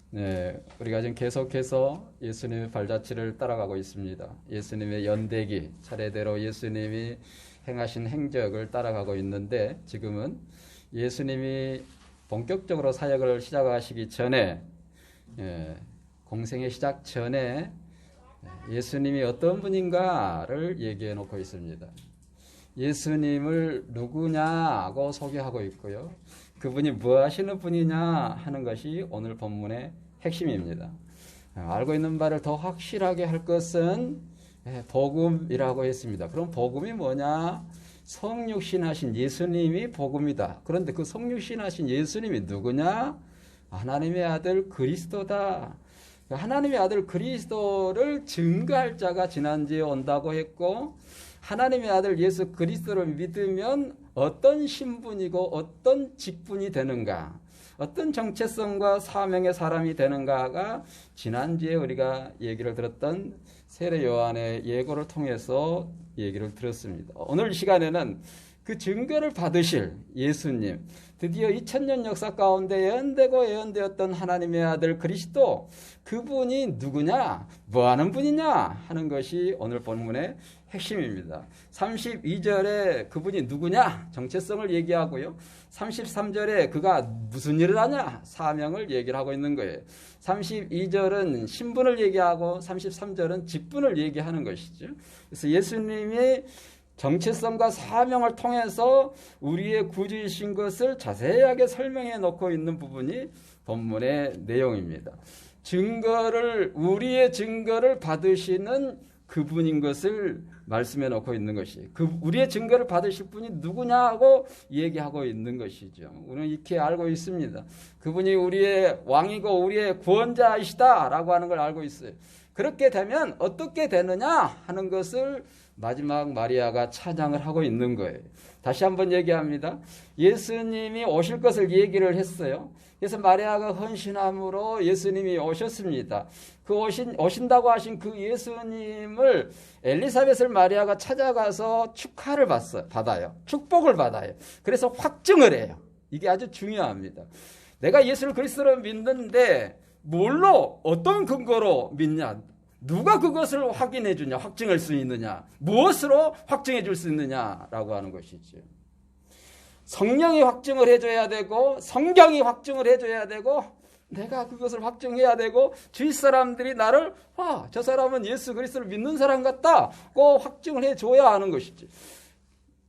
네, 우리가 지금 계속해서 예수님의 발자취를 따라가고 있습니다. 예수님의 연대기, 차례대로 예수님이 행하신 행적을 따라가고 있는데, 지금은 예수님이 본격적으로 사역을 시작하시기 전에, 공생의 시작 전에 예수님이 어떤 분인가를 얘기해 놓고 있습니다. 예수님을 누구냐고 소개하고 있고요. 그분이 뭐 하시는 분이냐 하는 것이 오늘 본문의 핵심입니다. 알고 있는 바를 더 확실하게 할 것은 복음이라고 했습니다. 그럼 복음이 뭐냐? 성육신하신 예수님이 복음이다. 그런데 그 성육신하신 예수님이 누구냐? 하나님의 아들 그리스도다. 하나님의 아들 그리스도를 증거할 자가 지난주에 온다고 했고, 하나님의 아들 예수 그리스도를 믿으면 어떤 신분이고 어떤 직분이 되는가, 어떤 정체성과 사명의 사람이 되는가가 지난주에 우리가 얘기를 들었던 세례 요한의 예고를 통해서 얘기를 들었습니다. 오늘 시간에는 그 증거를 받으실 예수님, 드디어 2000년 역사 가운데 예언되고 예언되었던 하나님의 아들 그리스도, 그분이 누구냐, 뭐하는 분이냐 하는 것이 오늘 본문의 핵심입니다. 32절에 그분이 누구냐, 정체성을 얘기하고요. 33절에 그가 무슨 일을 하냐, 사명을 얘기를 하고 있는 거예요. 32절은 신분을 얘기하고 33절은 직분을 얘기하는 것이죠. 그래서 예수님이 정체성과 사명을 통해서 우리의 구주이신 것을 자세하게 설명해 놓고 있는 부분이 본문의 내용입니다. 우리의 증거를 받으시는 그분인 것을 말씀해 놓고 있는 것이, 우리의 증거를 받으실 분이 누구냐고 얘기하고 있는 것이죠. 우리는 이렇게 알고 있습니다. 그분이 우리의 왕이고 우리의 구원자이시다라고 하는 걸 알고 있어요. 그렇게 되면 어떻게 되느냐 하는 것을 마지막 마리아가 찬양을 하고 있는 거예요. 다시 한번 얘기합니다. 예수님이 오실 것을 얘기를 했어요. 그래서 마리아가 헌신함으로 예수님이 오셨습니다. 그 오신다고 하신 그 예수님을 엘리사벳을 마리아가 찾아가서 축하를 받아요. 축복을 받아요. 그래서 확증을 해요. 이게 아주 중요합니다. 내가 예수를 그리스도로 믿는데 뭘로, 어떤 근거로 믿냐? 누가 그것을 확인해 주냐, 확증할 수 있느냐, 무엇으로 확증해 줄 수 있느냐라고 하는 것이죠. 성령이 확증을 해줘야 되고, 성경이 확증을 해줘야 되고, 내가 그것을 확증해야 되고, 주위 사람들이 나를 저 사람은 예수 그리스도를 믿는 사람 같다고 확증을 해줘야 하는 것이지.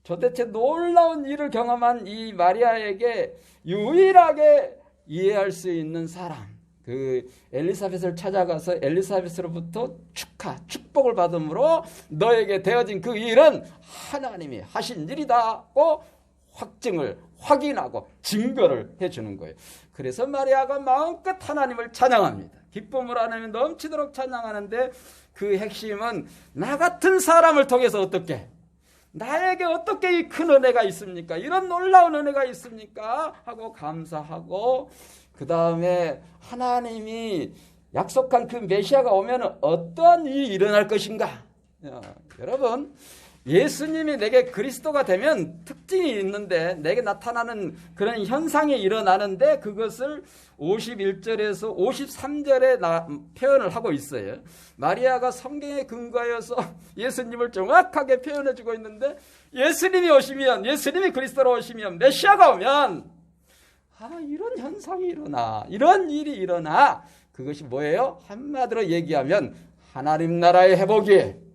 도대체 놀라운 일을 경험한 이 마리아에게 유일하게 이해할 수 있는 사람, 그 엘리사벳을 찾아가서 엘리사벳으로부터 축복을 받음으로 너에게 되어진 그 일은 하나님이 하신 일이다고 확인하고 증거를 해주는 거예요. 그래서 마리아가 마음껏 하나님을 찬양합니다. 기쁨을 하나님 넘치도록 찬양하는데, 그 핵심은 나 같은 사람을 통해서 나에게 어떻게 이 큰 은혜가 있습니까? 이런 놀라운 은혜가 있습니까? 하고 감사하고, 그 다음에 하나님이 약속한 그 메시아가 오면 어떠한 일이 일어날 것인가? 여러분, 예수님이 내게 그리스도가 되면 특징이 있는데, 내게 나타나는 그런 현상이 일어나는데, 그것을 51절에서 53절에 표현을 하고 있어요. 마리아가 성경에 근거하여서 예수님을 정확하게 표현해 주고 있는데, 예수님이 오시면, 예수님이 그리스도로 오시면, 메시아가 오면 이런 현상이 일어나, 이런 일이 일어나. 그것이 뭐예요? 한마디로 얘기하면 하나님 나라의 회복이,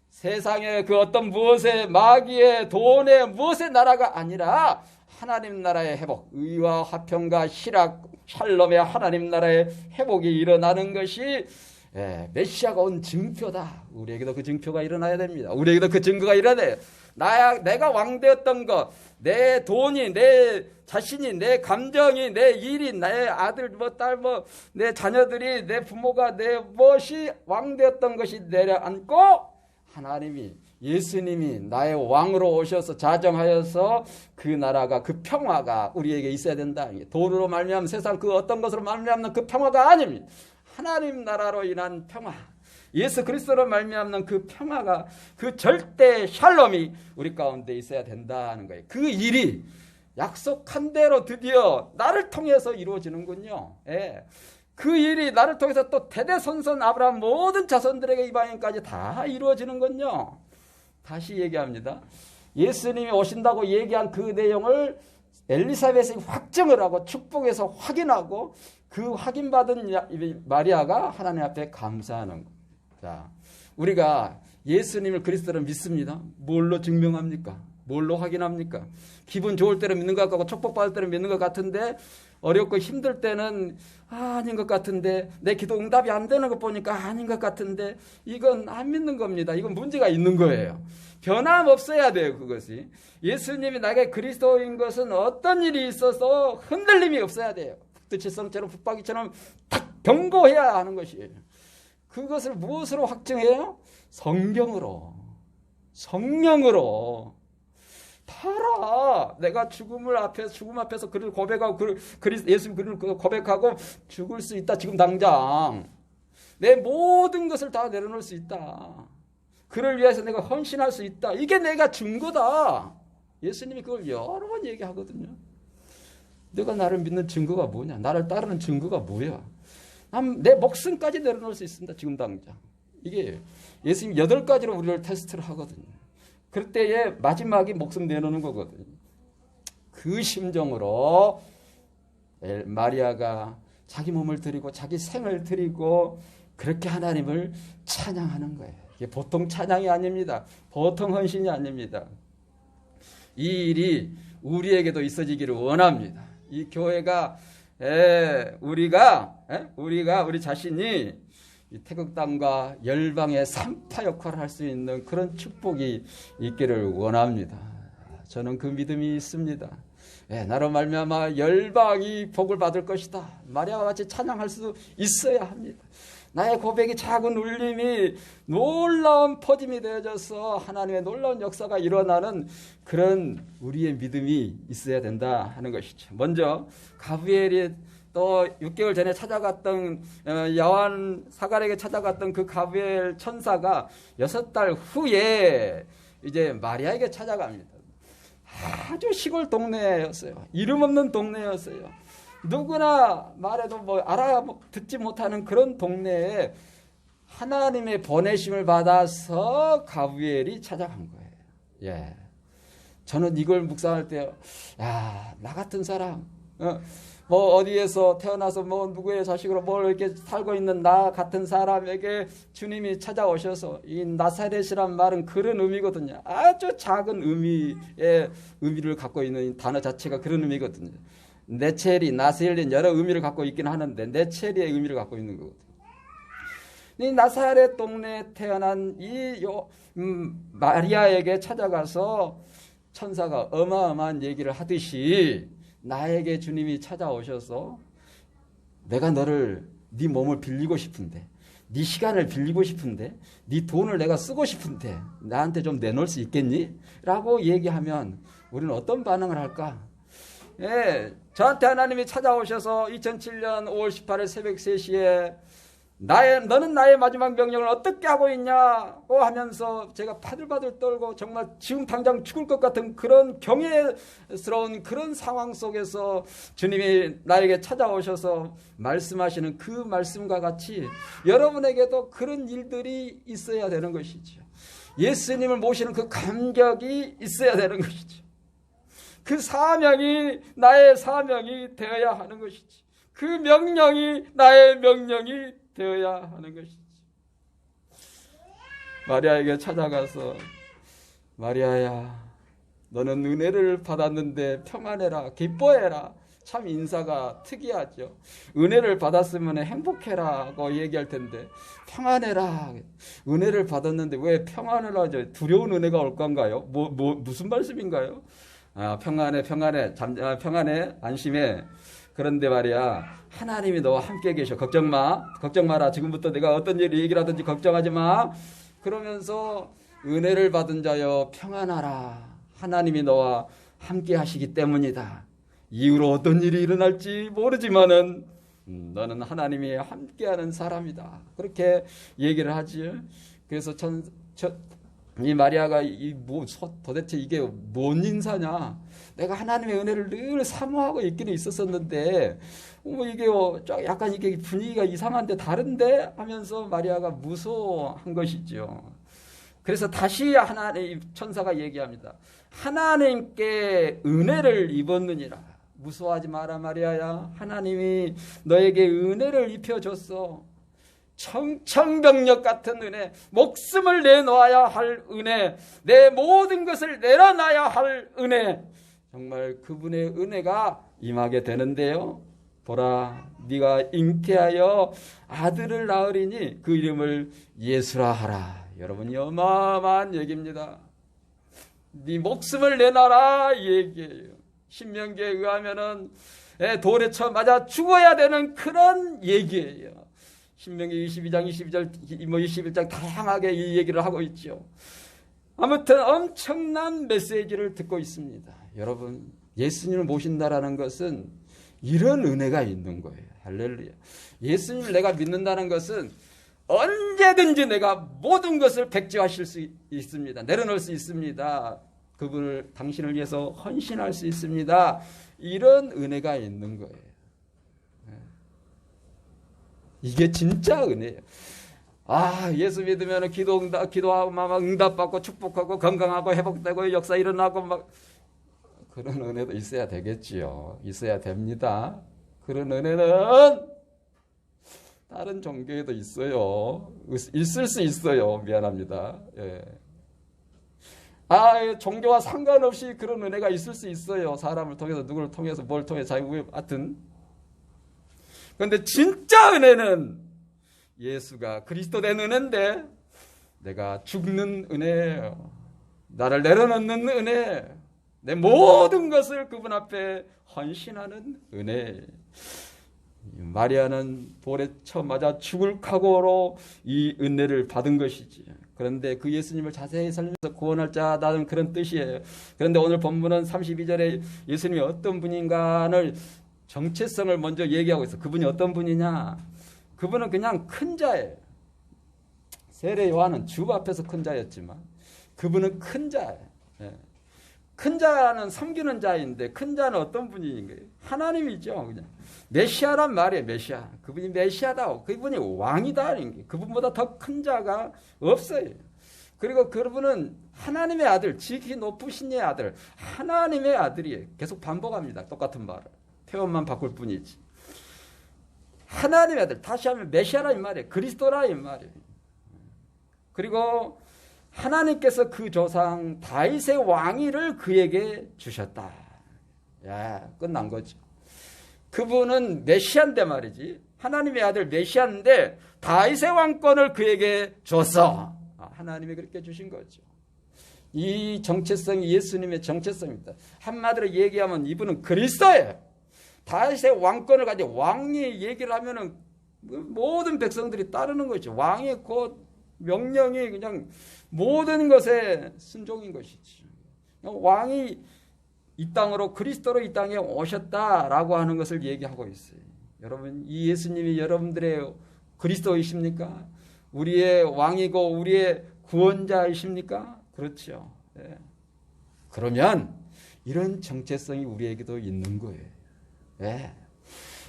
세상의 그 어떤 무엇의 마귀의 돈의 무엇의 나라가 아니라 하나님 나라의 회복, 의와 화평과 희락, 샬롬의 하나님 나라의 회복이 일어나는 것이 메시아가 온 증표다. 우리에게도 그 증표가 일어나야 됩니다. 우리에게도 그 증거가 일어나야 돼요. 내가 왕되었던 것, 내 돈이, 내 자신이, 내 감정이, 내 일이, 내 아들, 딸, 내 자녀들이, 내 부모가, 내 무엇이 왕되었던 것이 내려앉고, 하나님이, 예수님이 나의 왕으로 오셔서 자정하여서 그 나라가, 그 평화가 우리에게 있어야 된다. 돈으로 말미암은 세상 그 어떤 것으로 말미암는 그 평화가 아닙니다. 하나님 나라로 인한 평화, 예수 그리스도로 말미암는 그 평화가, 그 절대 샬롬이 우리 가운데 있어야 된다는 거예요. 그 일이 약속한 대로 드디어 나를 통해서 이루어지는군요. 예. 그 일이 나를 통해서 또 대대손손 아브라함 모든 자손들에게 이방인까지 다 이루어지는군요. 다시 얘기합니다. 예수님이 오신다고 얘기한 그 내용을 엘리사벳이 확증을 하고 축복해서 확인하고 그 확인받은 마리아가 하나님 앞에 감사하는 것. 자, 우리가 예수님을 그리스도로 믿습니다. 뭘로 증명합니까? 뭘로 확인합니까? 기분 좋을 때는 믿는 것 같고 축복받을 때는 믿는 것 같은데 어렵고 힘들 때는 아닌 것 같은데 내 기도 응답이 안 되는 거 보니까 아닌 것 같은데 이건 안 믿는 겁니다. 이건 문제가 있는 거예요. 변함없어야 돼요. 그것이. 예수님이 나에게 그리스도인 것은 어떤 일이 있어서 흔들림이 없어야 돼요. 북두칠성처럼 북박이처럼 딱 경고해야 하는 것이에요. 그것을 무엇으로 확증해요? 성경으로, 성령으로. 봐라, 내가 죽음 앞에서 그를 고백하고 예수님 그를 고백하고 죽을 수 있다. 지금 당장 내 모든 것을 다 내려놓을 수 있다. 그를 위해서 내가 헌신할 수 있다. 이게 내가 증거다. 예수님이 그걸 여러 번 얘기하거든요. 내가 나를 믿는 증거가 뭐냐? 나를 따르는 증거가 뭐야? 내 목숨까지 내려놓을 수 있습니다. 지금 당장. 이게 예수님이 8가지로 우리를 테스트를 하거든요. 그럴 때에 마지막이 목숨 내놓는 거거든요. 그 심정으로 마리아가 자기 몸을 드리고 자기 생을 드리고 그렇게 하나님을 찬양하는 거예요. 이게 보통 찬양이 아닙니다. 보통 헌신이 아닙니다. 이 일이 우리에게도 있어지기를 원합니다. 이 교회가 우리 자신이 태극 땅과 열방의 산파 역할을 할 수 있는 그런 축복이 있기를 원합니다. 저는 그 믿음이 있습니다. 나로 말미암아 열방이 복을 받을 것이다. 마리아와 같이 찬양할 수 있어야 합니다. 나의 고백이 작은 울림이 놀라운 퍼짐이 되어져서 하나님의 놀라운 역사가 일어나는 그런 우리의 믿음이 있어야 된다 하는 것이죠. 먼저 가브리엘이 또 6개월 전에 찾아갔던 야완 사갈에게 찾아갔던 그 가브리엘 천사가 6달 후에 이제 마리아에게 찾아갑니다. 아주 시골 동네였어요. 이름 없는 동네였어요. 누구나 말해도 듣지 못하는 그런 동네에 하나님의 보내심을 받아서 가브리엘이 찾아간 거예요. 예. 저는 이걸 묵상할 때, 나 같은 사람, 어디에서 태어나서 누구의 자식으로 이렇게 살고 있는 나 같은 사람에게 주님이 찾아오셔서 이 나사렛이란 말은 그런 의미거든요. 아주 작은 의미를 갖고 있는 단어 자체가 그런 의미거든요. 네체리, 나셀린 여러 의미를 갖고 있긴 하는데 네체리의 의미를 갖고 있는 거거든요. 이 나사렛 동네에 태어난 마리아에게 찾아가서 천사가 어마어마한 얘기를 하듯이 나에게 주님이 찾아오셔서 내가 네 몸을 빌리고 싶은데 네 시간을 빌리고 싶은데 네 돈을 내가 쓰고 싶은데 나한테 좀 내놓을 수 있겠니? 라고 얘기하면 우리는 어떤 반응을 할까? 저한테 하나님이 찾아오셔서 2007년 5월 18일 새벽 3시에 너는 나의 마지막 명령을 어떻게 하고 있냐고 하면서 제가 바들바들 떨고 정말 지금 당장 죽을 것 같은 그런 경외스러운 그런 상황 속에서 주님이 나에게 찾아오셔서 말씀하시는 그 말씀과 같이 여러분에게도 그런 일들이 있어야 되는 것이죠. 예수님을 모시는 그 감격이 있어야 되는 것이죠. 그 사명이 나의 사명이 되어야 하는 것이지. 그 명령이 나의 명령이 되어야 하는 것이지. 마리아에게 찾아가서 마리아야, 너는 은혜를 받았는데 평안해라, 기뻐해라. 참 인사가 특이하죠. 은혜를 받았으면 행복해라고 얘기할 텐데 평안해라. 은혜를 받았는데 왜 평안을 하죠? 두려운 은혜가 올 건가요? 무슨 말씀인가요? 평안해, 안심해. 그런데 말이야, 하나님이 너와 함께 계셔. 걱정 마라. 지금부터 내가 어떤 얘기를 하든지 걱정하지 마. 그러면서 은혜를 받은 자여 평안하라. 하나님이 너와 함께 하시기 때문이다. 이후로 어떤 일이 일어날지 모르지만은 너는 하나님이 함께하는 사람이다. 그렇게 얘기를 하지. 그래서 이 마리아가 도대체 이게 뭔 인사냐? 내가 하나님의 은혜를 늘 사모하고 있기는 있었었는데 이게 약간 이게 분위기가 이상한데 다른데 하면서 마리아가 무서워한 것이죠. 그래서 다시 하나님 천사가 얘기합니다. 하나님께 은혜를 입었느니라. 무서워하지 마라 마리아야. 하나님이 너에게 은혜를 입혀줬어. 청천벽력 같은 은혜, 목숨을 내놓아야 할 은혜, 내 모든 것을 내려놔야 할 은혜, 정말 그분의 은혜가 임하게 되는데요. 보라, 네가 잉태하여 아들을 낳으리니 그 이름을 예수라 하라. 여러분이 어마어마한 얘기입니다. 네 목숨을 내놔라 이 얘기예요. 신명기에 의하면은 돌에 쳐 맞아 죽어야 되는 그런 얘기예요. 신명기 22장, 22절, 21장 다양하게 이 얘기를 하고 있죠. 아무튼 엄청난 메시지를 듣고 있습니다. 여러분, 예수님을 모신다라는 것은 이런 은혜가 있는 거예요. 할렐루야. 예수님을 내가 믿는다는 것은 언제든지 내가 모든 것을 백지화하실 수 있습니다. 내려놓을 수 있습니다. 그분을 당신을 위해서 헌신할 수 있습니다. 이런 은혜가 있는 거예요. 이게 진짜 은혜예요. 예수 믿으면 기도하고 막 응답받고 축복하고 건강하고 회복되고 역사 일어나고 막 그런 은혜도 있어야 되겠지요. 있어야 됩니다. 그런 은혜는 다른 종교에도 있어요. 있을 수 있어요. 미안합니다. 종교와 상관없이 그런 은혜가 있을 수 있어요. 사람을 통해서, 누구를 통해서, 뭘 통해서, 하여튼. 그런데 진짜 은혜는 예수가 그리스도 된 은혜인데 내가 죽는 은혜예요. 나를 내려놓는 은혜, 내 모든 것을 그분 앞에 헌신하는 은혜. 마리아는 돌에 쳐 맞아 죽을 각오로 이 은혜를 받은 것이지. 그런데 그 예수님을 자세히 설명해서 구원할 자라는 그런 뜻이에요. 그런데 오늘 본문은 32절에 예수님이 어떤 분인가를 정체성을 먼저 얘기하고 있어. 그분이 어떤 분이냐? 그분은 그냥 큰 자예요. 세례 요한은 주 앞에서 큰 자였지만 그분은 큰 자예요. 큰 자는 섬기는 자인데 큰 자는 어떤 분인 거예요? 하나님이죠. 그냥 메시아란 말이에요. 메시아. 그분이 메시아다. 그분이 왕이다. 그분보다 더 큰 자가 없어요. 그리고 그분은 하나님의 아들, 지극히 높으신 이의 아들, 하나님의 아들이에요. 계속 반복합니다. 똑같은 말을. 표현만 바꿀 뿐이지. 하나님의 아들, 다시 하면 메시아라 이 말이에요. 그리스도라 이 말이에요. 그리고 하나님께서 그 조상 다윗의 왕위를 그에게 주셨다. 끝난 거죠. 그분은 메시아인데 말이지. 하나님의 아들 메시아인데 다윗의 왕권을 그에게 줬어. 하나님이 그렇게 주신 거죠. 이 정체성이 예수님의 정체성입니다. 한마디로 얘기하면 이분은 그리스도예요. 다윗의 왕권을 가지고 왕이 얘기를 하면은 모든 백성들이 따르는 거죠. 왕이 곧 명령이 그냥 모든 것에 순종인 것이지. 왕이 이 땅으로 그리스도로 이 땅에 오셨다라고 하는 것을 얘기하고 있어요. 여러분, 이 예수님이 여러분들의 그리스도이십니까? 우리의 왕이고 우리의 구원자이십니까? 그렇죠. 네. 그러면 이런 정체성이 우리에게도 있는 거예요. 네.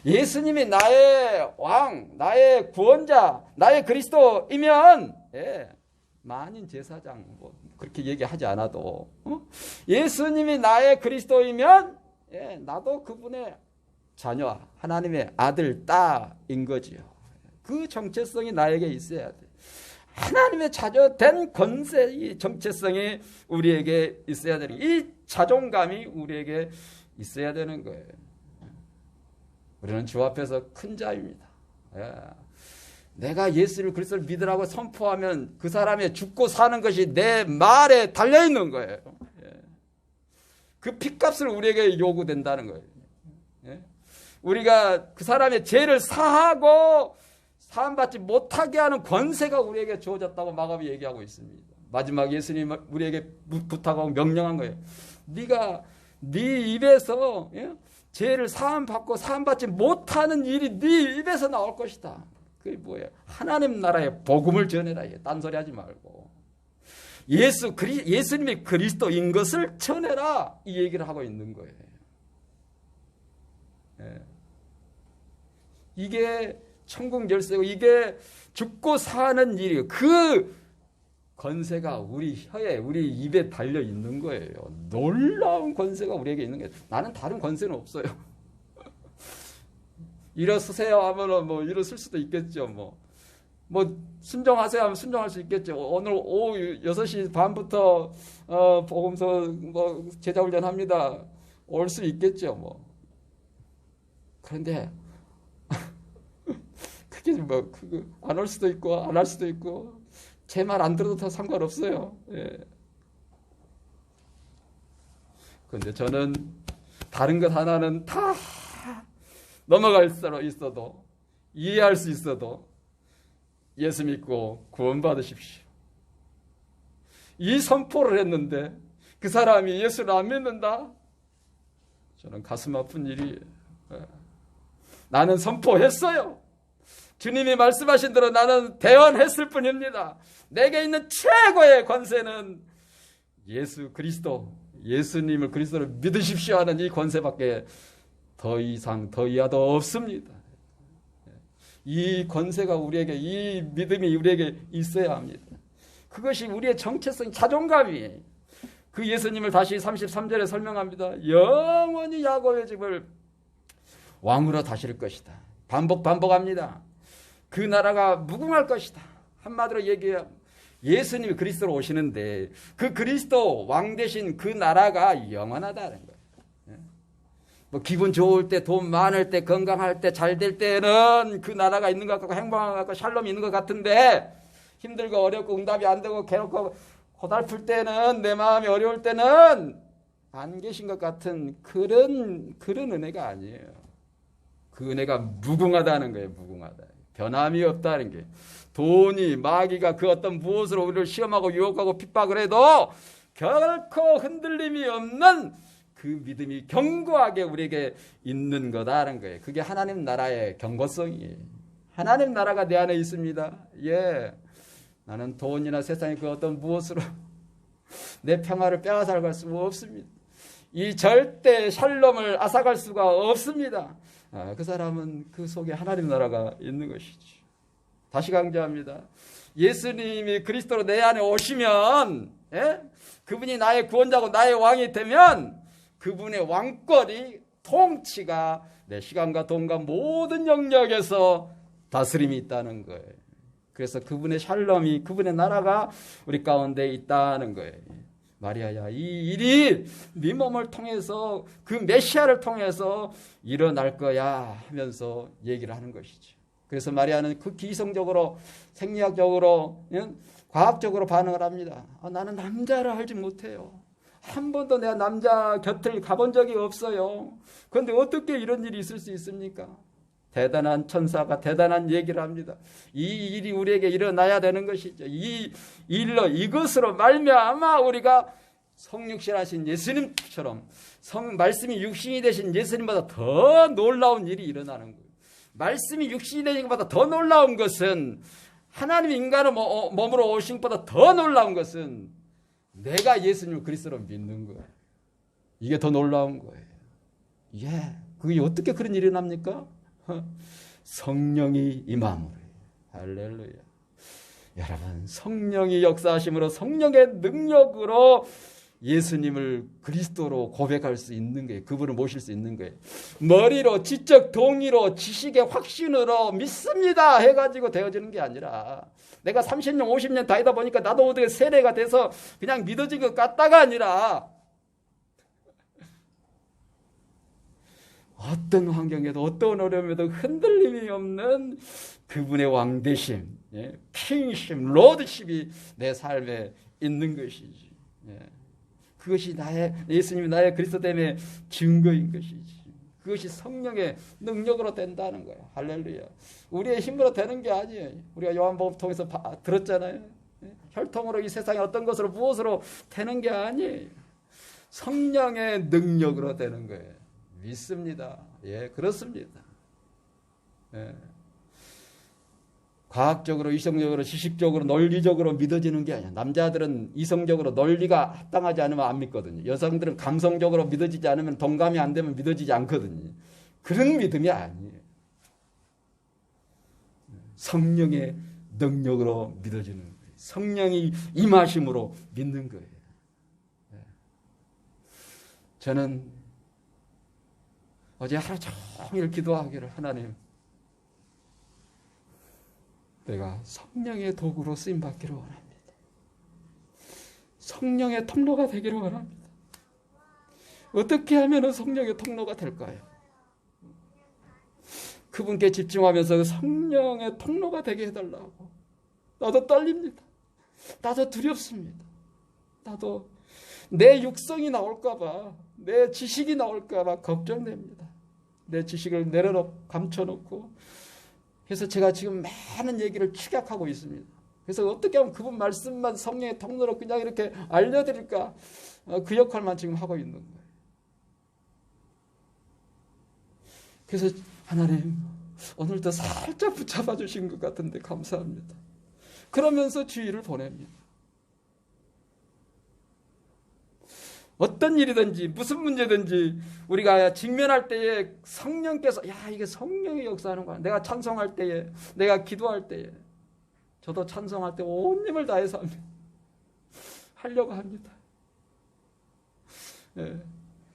예수님이 나의 왕, 나의 구원자, 나의 그리스도이면 만인 제사장 그렇게 얘기하지 않아도 예수님이 나의 그리스도이면 나도 그분의 자녀, 하나님의 아들, 딸인 거지요. 그 정체성이 나에게 있어야 돼. 하나님의 자녀 된 권세, 이 정체성이 우리에게 있어야 되는, 이 자존감이 우리에게 있어야 되는 거예요. 우리는 주 앞에서 큰 자입니다. 내가 예수를 그리스도를 믿으라고 선포하면 그 사람의 죽고 사는 것이 내 말에 달려있는 거예요. 그 핏값을 우리에게 요구된다는 거예요. 우리가 그 사람의 죄를 사하고 사함받지 못하게 하는 권세가 우리에게 주어졌다고 마가복음이 얘기하고 있습니다. 마지막 예수님 우리에게 부탁하고 명령한 거예요. 네가 네 입에서 죄를 사함받고 사함받지 못하는 일이 네 입에서 나올 것이다. 그게 뭐예요? 하나님 나라의 복음을 전해라. 딴소리 하지 말고. 예수님이 그리스도인 것을 전해라, 이 얘기를 하고 있는 거예요. 예. 이게 천국 열쇠고, 이게 죽고 사는 일이에요. 그 권세가 우리 혀에, 우리 입에 달려 있는 거예요. 놀라운 권세가 우리에게 있는 거예요. 나는 다른 권세는 없어요. 일어서세요 하면 뭐 일어설 수도 있겠죠. 뭐 순종하세요 하면 순종할 수 있겠죠. 오늘 오후 6시 반부터 복음서 뭐 제자훈련 합니다. 올 수 있겠죠. 뭐. 그런데 그게 뭐 안 올 수도 있고 안 할 수도 있고, 제 말 안 들어도 다 상관없어요. 예. 그런데 저는 다른 것 하나는 다 넘어갈 수 있어도, 이해할 수 있어도 예수 믿고 구원받으십시오, 이 선포를 했는데 그 사람이 예수를 안 믿는다? 저는 가슴 아픈 일이에요. 나는 선포했어요. 주님이 말씀하신 대로 나는 대언했을 뿐입니다. 내게 있는 최고의 권세는 예수 그리스도, 예수님을 그리스도를 믿으십시오 하는 이 권세밖에 더 이상 더 이하도 없습니다. 이 권세가 우리에게, 이 믿음이 우리에게 있어야 합니다. 그것이 우리의 정체성, 자존감이에요. 그 예수님을 다시 33절에 설명합니다. 영원히 야곱의 집을 왕으로 다스릴 것이다. 반복합니다. 그 나라가 무궁할 것이다. 한마디로 얘기해, 예수님이 그리스도로 오시는데 그 그리스도 왕 대신 그 나라가 영원하다는 거예요. 뭐 기분 좋을 때, 돈 많을 때, 건강할 때, 잘 될 때는 그 나라가 있는 것 같고 행복한 것 같고 샬롬이 있는 것 같은데, 힘들고 어렵고 응답이 안 되고 괴롭고 고달플 때는, 내 마음이 어려울 때는 안 계신 것 같은 그런 은혜가 아니에요. 그 은혜가 무궁하다는 거예요. 무궁하다. 변함이 없다는 게. 돈이, 마귀가 그 어떤 무엇으로 우리를 시험하고 유혹하고 핍박을 해도 결코 흔들림이 없는 그 믿음이 견고하게 우리에게 있는 거다라는 거예요. 그게 하나님 나라의 견고성이에요. 하나님 나라가 내 안에 있습니다. 예, 나는 돈이나 세상의 그 어떤 무엇으로 내 평화를 빼앗아갈 수가 없습니다. 이 절대 샬롬을 앗아갈 수가 없습니다. 그 사람은 그 속에 하나님 나라가 있는 것이지. 다시 강조합니다. 예수님이 그리스도로 내 안에 오시면, 예? 그분이 나의 구원자고 나의 왕이 되면 그분의 왕권이, 통치가 내 시간과 돈과 모든 영역에서 다스림이 있다는 거예요. 그래서 그분의 샬롬이, 그분의 나라가 우리 가운데 있다는 거예요. 마리아야, 이 일이 네 몸을 통해서, 그 메시아를 통해서 일어날 거야 하면서 얘기를 하는 것이죠. 그래서 마리아는 극히 이성적으로, 생리학적으로, 과학적으로 반응을 합니다. 나는 남자를 알지 못해요. 한 번도 내가 남자 곁을 가본 적이 없어요. 그런데 어떻게 이런 일이 있을 수 있습니까? 대단한 천사가 대단한 얘기를 합니다. 이 일이 우리에게 일어나야 되는 것이죠. 이 일로, 이것으로 말미암아 우리가 성육신하신 예수님처럼, 말씀이 육신이 되신 예수님보다 더 놀라운 일이 일어나는 거예요. 말씀이 육신이 되는 것보다 더 놀라운 것은, 하나님 인간의 몸으로 오신 것보다 더 놀라운 것은 내가 예수님을 그리스도로 믿는 거예요. 이게 더 놀라운 거예요. 예, 그게 어떻게 그런 일이 납니까? 성령이 임함으로. 할렐루야. 여러분, 성령이 역사하심으로, 성령의 능력으로 예수님을 그리스도로 고백할 수 있는 거예요. 그분을 모실 수 있는 거예요. 머리로, 지적 동의로, 지식의 확신으로 믿습니다 해가지고 되어지는 게 아니라, 내가 30년, 50년 다니다 보니까 나도 어떻게 세례가 돼서 그냥 믿어진 것 같다가 아니라, 어떤 환경에도 어떤 어려움에도 흔들림이 없는 그분의 왕되심, 킹십, 로드십이 내 삶에 있는 것이지. 그것이 예수님이 나의 그리스도됨의 증거인 것이지. 그것이 성령의 능력으로 된다는 거예요. 할렐루야. 우리의 힘으로 되는 게 아니에요. 우리가 요한복음 통해서 들었잖아요. 혈통으로 이 세상에 어떤 것으로 무엇으로 되는 게 아니에요. 성령의 능력으로 되는 거예요. 믿습니다. 예, 그렇습니다. 예. 과학적으로, 이성적으로, 지식적으로, 논리적으로 믿어지는 게 아니야. 남자들은 이성적으로 논리가 합당하지 않으면 안 믿거든요. 여성들은 감성적으로 믿어지지 않으면, 동감이 안 되면 믿어지지 않거든요. 그런 믿음이 아니에요. 성령의 능력으로 믿어지는 거예요. 성령이 임하심으로 믿는 거예요. 저는 어제 하루 종일 기도하기를, 하나님, 내가 성령의 도구로 쓰임받기를 원합니다. 성령의 통로가 되기를 원합니다. 어떻게 하면 성령의 통로가 될까요? 그분께 집중하면서 성령의 통로가 되게 해달라고. 나도 떨립니다. 나도 두렵습니다. 나도 내 육성이 나올까봐, 내 지식이 나올까봐 걱정됩니다. 내 지식을 내려놓고 감춰놓고, 그래서 제가 지금 많은 얘기를 축약하고 있습니다. 그래서 어떻게 하면 그분 말씀만 성령의 통로로 그냥 이렇게 알려드릴까, 그 역할만 지금 하고 있는 거예요. 그래서 하나님, 오늘도 살짝 붙잡아 주신 것 같은데 감사합니다. 그러면서 주의를 보냅니다. 어떤 일이든지 무슨 문제든지 우리가 직면할 때에 성령께서, 야, 이게 성령이 역사하는 거야. 내가 찬송할 때에, 내가 기도할 때에, 저도 찬송할 때 온 힘을 다해서 합니다. 하려고 합니다. 예.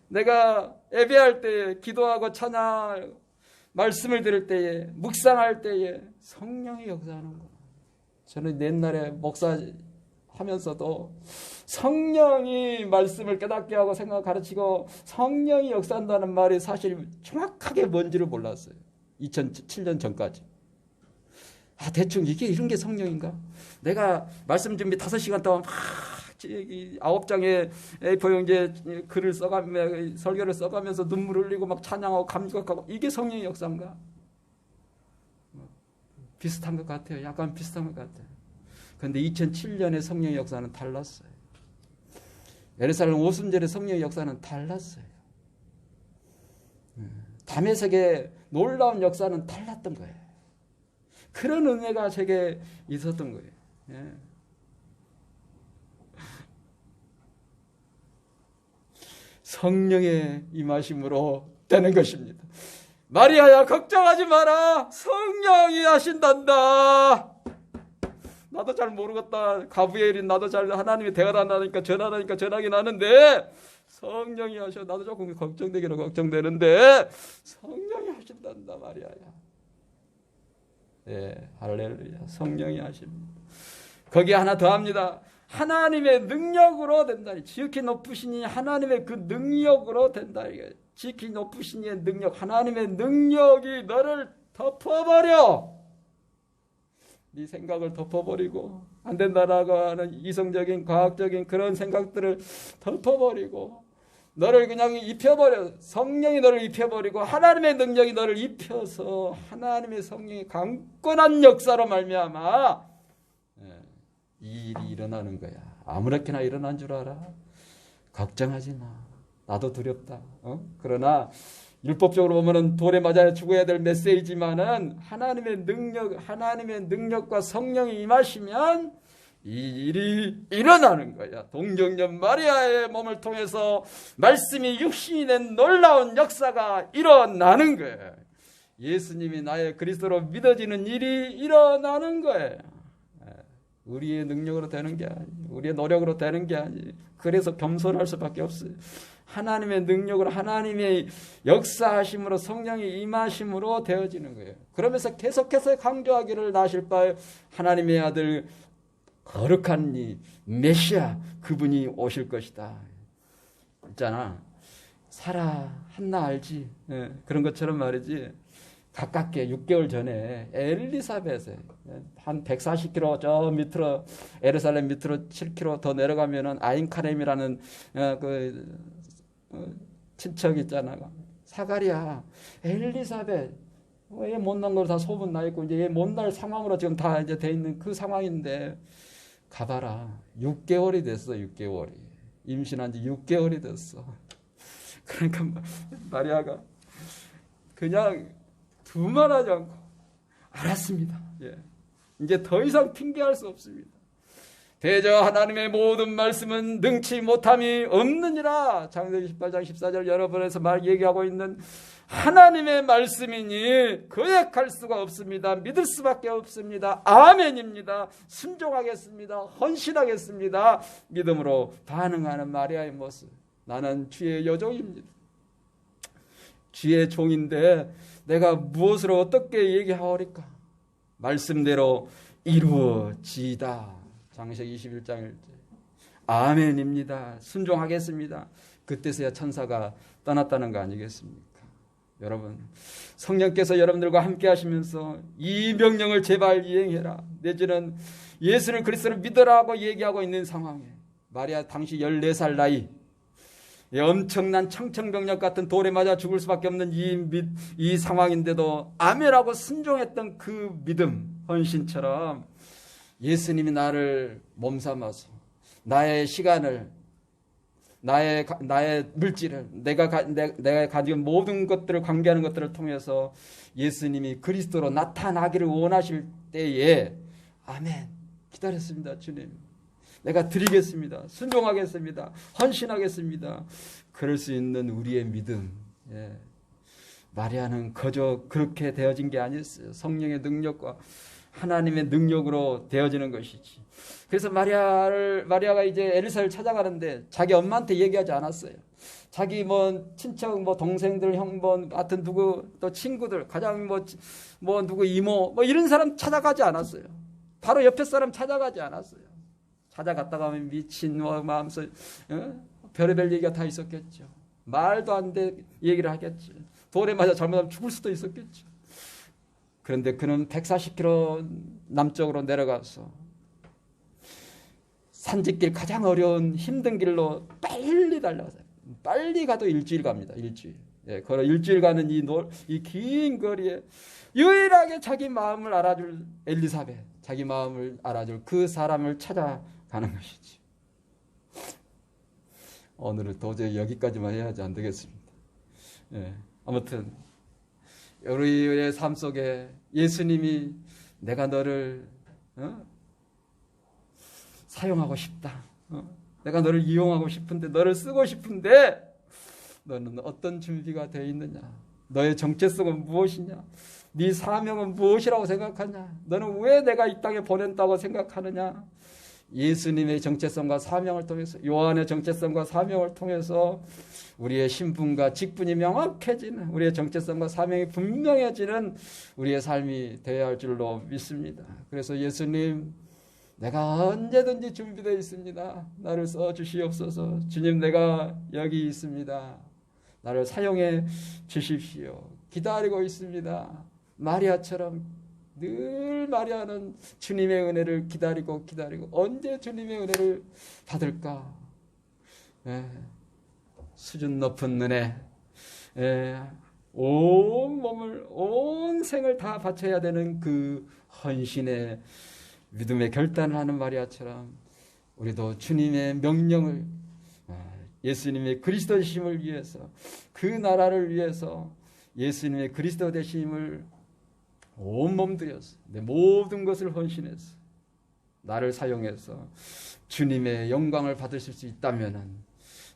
내가 예배할 때에, 기도하고 찬양하고 말씀을 들을 때에, 묵상할 때에 성령이 역사하는 거야. 저는 옛날에 목사하면서도 성령이 말씀을 깨닫게 하고 생각 가르치고 성령이 역사한다는 말이 사실 정확하게 뭔지를 몰랐어요. 2007년 전까지. 대충 이게 이런 게 성령인가? 내가 말씀 준비 5시간 동안 막 9장의 A4용지에 글을 써가면서, 설교를 써가면서 눈물 흘리고 막 찬양하고 감격하고, 이게 성령의 역사인가? 비슷한 것 같아요. 약간 비슷한 것 같아요. 그런데 2007년의 성령의 역사는 달랐어요. 예루살렘 오순절의 성령의 역사는 달랐어요. 다메섹의 놀라운 역사는 달랐던 거예요. 그런 은혜가 제게 있었던 거예요. 예. 성령의 임하심으로 되는 것입니다. 마리아야, 걱정하지 마라. 성령이 하신단다. 나도 잘 모르겠다. 가브리엘이 나도 잘, 하나님이 대화를 안 하니까 전하긴 하는데 성령이 하셔. 나도 조금 걱정되기는 걱정되는데 성령이 하신단다, 마리아야. 예, 할렐루야. 성령이 하십니다. 거기에 하나 더 합니다. 하나님의 능력으로 된다. 지극히 높으시니 하나님의 그 능력으로 된다. 지극히 높으시니의 능력, 하나님의 능력이 너를 덮어버려. 네 생각을 덮어버리고, 안 된다라고 하는 이성적인 과학적인 그런 생각들을 덮어버리고, 너를 그냥 입혀버려. 성령이 너를 입혀버리고 하나님의 능력이 너를 입혀서 하나님의 성령의 강권한 역사로 말미암아 이 일이 일어나는 거야. 아무렇게나 일어난 줄 알아? 걱정하지 마. 나도 두렵다. 그러나 율법적으로 보면은 돌에 맞아 죽어야 될 메시지만은 하나님의 능력과 성령이 임하시면 이 일이 일어나는 거야. 동정녀 마리아의 몸을 통해서 말씀이 육신이 된 놀라운 역사가 일어나는 거예요. 예수님이 나의 그리스도로 믿어지는 일이 일어나는 거예요. 우리의 능력으로 되는 게 아니에요. 우리의 노력으로 되는 게 아니에요. 그래서 겸손할 수밖에 없어요. 하나님의 능력으로, 하나님의 역사하심으로, 성령의 임하심으로 되어지는 거예요. 그러면서 계속해서 강조하기를 나실 바에 하나님의 아들 거룩한 이 메시아, 그분이 오실 것이다. 있잖아, 사라 한나 알지? 그런 것처럼 말이지. 가깝게 6개월 전에 엘리사벳에 한 140km 저 밑으로, 예루살렘 밑으로 7km 더 내려가면은 아인카렘이라는 친척 있잖아. 사가랴, 엘리사벳, 얘 못난 걸 다 소문 나 있고 이제 얘 못날 상황으로 지금 다 이제 돼 있는 그 상황인데 가봐라. 6개월이 됐어. 6개월이 임신한 지 6개월이 됐어. 그러니까 마리아가 그냥 두말하지 않고 알았습니다. 예. 이제 더 이상 핑계할 수 없습니다. 대저 하나님의 모든 말씀은 능치 못함이 없느니라. 창세기 18장 14절 여러분에서 얘기하고 있는 하나님의 말씀이니 거역할 수가 없습니다. 믿을 수밖에 없습니다. 아멘입니다. 순종하겠습니다. 헌신하겠습니다. 믿음으로 반응하는 마리아의 모습. 나는 주의 여종입니다. 주의 종인데 내가 무엇을 어떻게 얘기하오리까? 말씀대로 이루어지이다. 창세기 21장 1절. 아멘입니다. 순종하겠습니다. 그때서야 천사가 떠났다는 거 아니겠습니까? 여러분, 성령께서 여러분들과 함께 하시면서 이 명령을 제발 이행해라, 내지는 예수를 그리스도를 믿으라고 얘기하고 있는 상황에 마리아 당시 14살 나이, 엄청난 청천벽력 같은 돌에 맞아 죽을 수밖에 없는 이 상황인데도 아멘하고 순종했던 그 믿음, 헌신처럼 예수님이 나를 몸삼아서 나의 시간을, 나의 물질을, 내가 가지고 모든 것들을, 관계하는 것들을 통해서 예수님이 그리스도로 나타나기를 원하실 때에 아멘, 기다렸습니다. 주님, 내가 드리겠습니다. 순종하겠습니다. 헌신하겠습니다. 그럴 수 있는 우리의 믿음. 예. 마리아는 거저 그렇게 되어진 게 아니었어요. 성령의 능력과 하나님의 능력으로 되어지는 것이지. 그래서 마리아가 이제 엘리사를 찾아가는데 자기 엄마한테 얘기하지 않았어요. 자기 친척, 동생들, 형, 하여튼 누구, 또 친구들, 가장 누구 이모, 이런 사람 찾아가지 않았어요. 바로 옆에 사람 찾아가지 않았어요. 찾아갔다가 하면 미친 마음속 별의별 얘기가 다 있었겠죠. 말도 안 돼 얘기를 하겠죠. 돌에 맞아 잘못하면 죽을 수도 있었겠죠. 그런데 그는 140km 남쪽으로 내려가서 산지길, 가장 어려운 힘든 길로 빨리 달려가서, 빨리 가도 일주일 갑니다. 일주일. 예, 걸어 일주일 가는 이 긴 거리에 유일하게 자기 마음을 알아줄 엘리사벳, 자기 마음을 알아줄 그 사람을 찾아가는 것이지. 오늘은 도저히 여기까지만 해야지 안 되겠습니다. 예, 아무튼 우리의 삶 속에 예수님이 내가 너를 사용하고 싶다, 내가 너를 이용하고 싶은데, 너를 쓰고 싶은데 너는 어떤 준비가 되어 있느냐? 너의 정체성은 무엇이냐? 네 사명은 무엇이라고 생각하냐? 너는 왜 내가 이 땅에 보낸다고 생각하느냐? 예수님의 정체성과 사명을 통해서, 요한의 정체성과 사명을 통해서 우리의 신분과 직분이 명확해지는, 우리의 정체성과 사명이 분명해지는 우리의 삶이 되어야 할 줄로 믿습니다. 그래서 예수님, 내가 언제든지 준비되어 있습니다. 나를 써주시옵소서. 주님, 내가 여기 있습니다. 나를 사용해 주십시오. 기다리고 있습니다. 마리아처럼 늘 마리아는 주님의 은혜를 기다리고 언제 주님의 은혜를 받을까? 수준 높은 은혜, 온 몸을, 온 생을 다 바쳐야 되는 그 헌신의 믿음의 결단을 하는 마리아처럼 우리도 주님의 명령을, 예수님의 그리스도 되심을 위해서, 그 나라를 위해서 예수님의 그리스도 되심을 온몸 들여서, 내 모든 것을 헌신해서 나를 사용해서 주님의 영광을 받으실 수 있다면은,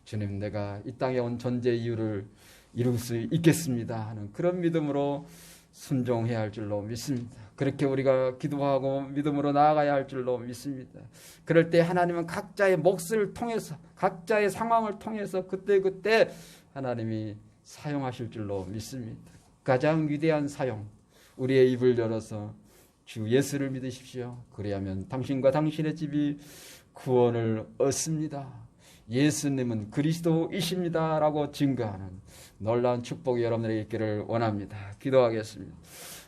주님, 내가 이 땅에 온 존재 이유를 이룰 수 있겠습니다 하는 그런 믿음으로 순종해야 할 줄로 믿습니다. 그렇게 우리가 기도하고 믿음으로 나아가야 할 줄로 믿습니다. 그럴 때 하나님은 각자의 몫을 통해서, 각자의 상황을 통해서 그때그때 하나님이 사용하실 줄로 믿습니다. 가장 위대한 사용, 우리의 입을 열어서 주 예수를 믿으십시오. 그래야면 당신과 당신의 집이 구원을 얻습니다. 예수님은 그리스도이십니다 라고 증거하는 놀라운 축복이 여러분들에게 있기를 원합니다. 기도하겠습니다.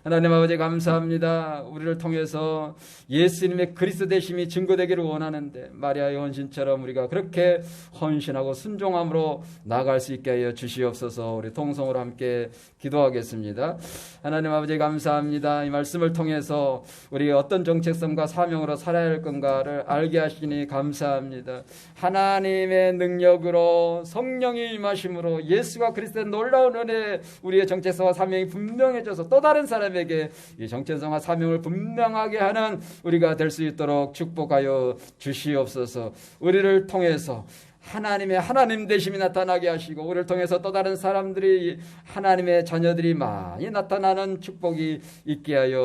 하나님 아버지, 감사합니다. 우리를 통해서 예수님의 그리스도 되심이 증거되기를 원하는데, 마리아의 헌신처럼 우리가 그렇게 헌신하고 순종함으로 나아갈 수 있게 하여 주시옵소서. 우리 통성으로 함께 기도하겠습니다. 하나님 아버지, 감사합니다. 이 말씀을 통해서 우리 어떤 정체성과 사명으로 살아야 할 건가를 알게 하시니 감사합니다. 하나님의 능력으로, 성령의 임하심으로, 예수가 그리스도의 놀라운 은혜, 우리의 정체성과 사명이 분명해져서 또 다른 사람의 사람에게 이 정체성과 사명을 분명하게 하는 우리가 될 수 있도록 축복하여 주시옵소서. 우리를 통해서 하나님의 하나님 되심이 나타나게 하시고 우리를 통해서 또 다른 사람들이 하나님의 자녀들이 많이 나타나는 축복이 있게 하여